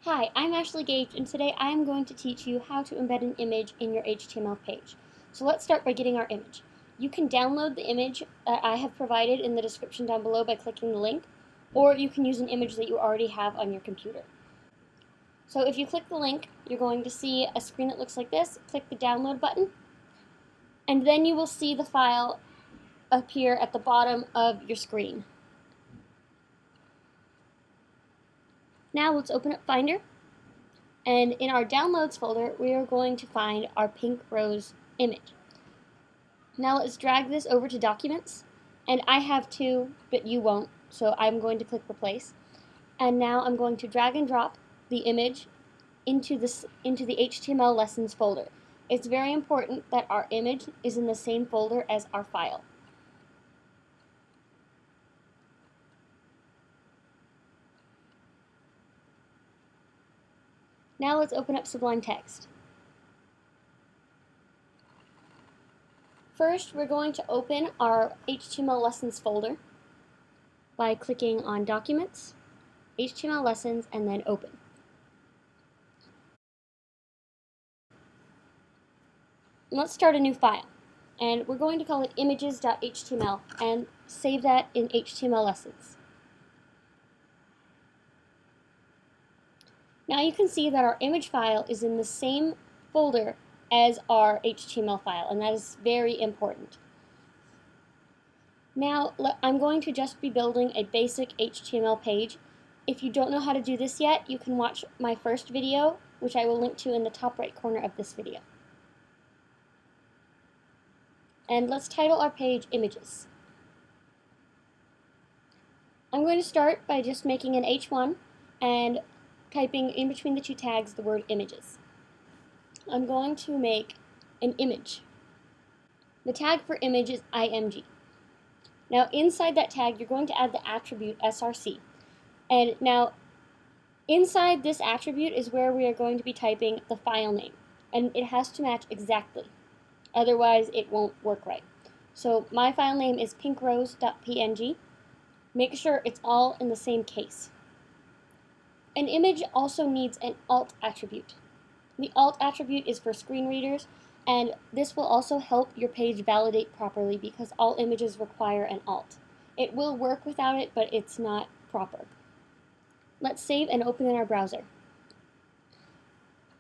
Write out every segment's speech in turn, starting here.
Hi, I'm Ashley Gage, and today I am going to teach you how to embed an image in your HTML page. So let's start by getting our image. You can download the image that I have provided in the description down below by clicking the link, or you can use an image that you already have on your computer. So if you click the link, you're going to see a screen that looks like this. Click the download button, and then you will see the file appear at the bottom of your screen. Now let's open up Finder. And in our downloads folder, we are going to find our pink rose image. Now let's drag this over to documents. And I have two, but you won't, so I'm going to click replace. And now I'm going to drag and drop the image into the HTML lessons folder. It's very important that our image is in the same folder as our file. Now let's open up Sublime Text. First, we're going to open our HTML lessons folder by clicking on Documents, HTML Lessons, and then Open. Let's start a new file, and we're going to call it images.html and save that in HTML Lessons. Now you can see that our image file is in the same folder as our HTML file, and that is very important. Now I'm going to just be building a basic HTML page. If you don't know how to do this yet, you can watch my first video, which I will link to in the top right corner of this video. And let's title our page Images. I'm going to start by just making an H1 and typing in between the two tags the word images. I'm going to make an image. The tag for image is img. Now inside that tag you're going to add the attribute src. And now inside this attribute is where we are going to be typing the file name. And it has to match exactly. Otherwise it won't work right. So my file name is pinkrose.png. Make sure it's all in the same case. An image also needs an alt attribute. The alt attribute is for screen readers, and this will also help your page validate properly because all images require an alt. It will work without it, but it's not proper. Let's save and open in our browser.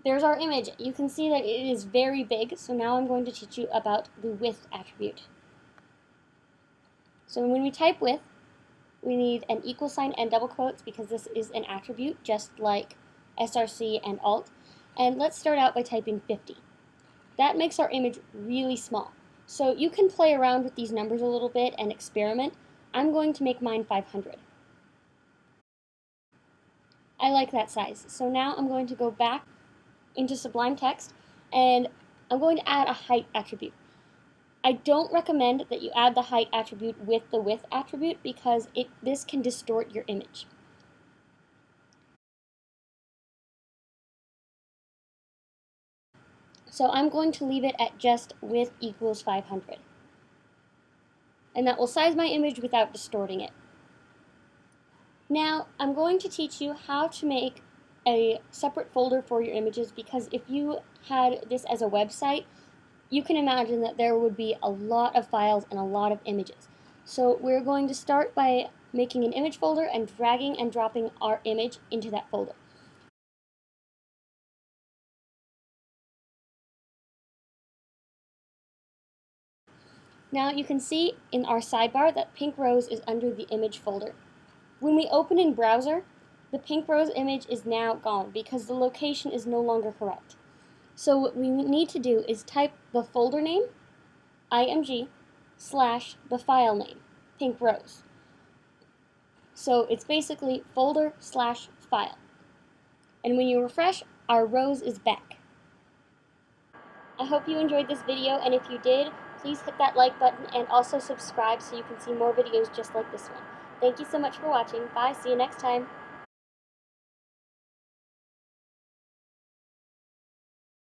There's our image. You can see that it is very big, so now I'm going to teach you about the width attribute. So when we type width, we need an equal sign and double quotes because this is an attribute just like src and alt. And let's start out by typing 50. That makes our image really small. So you can play around with these numbers a little bit and experiment. I'm going to make mine 500. I like that size. So now I'm going to go back into Sublime Text and I'm going to add a height attribute. I don't recommend that you add the height attribute with the width attribute because this can distort your image. So I'm going to leave it at just width equals 500. And that will size my image without distorting it. Now I'm going to teach you how to make a separate folder for your images because if you had this as a website, you can imagine that there would be a lot of files and a lot of images. So we're going to start by making an image folder and dragging and dropping our image into that folder. Now you can see in our sidebar that pink rose is under the image folder. When we open in browser, the pink rose image is now gone because the location is no longer correct. So what we need to do is type the folder name, img, / the file name, pink rose. So it's basically folder / file. And when you refresh, our rose is back. I hope you enjoyed this video, and if you did, please hit that like button and also subscribe so you can see more videos just like this one. Thank you so much for watching. Bye, see you next time.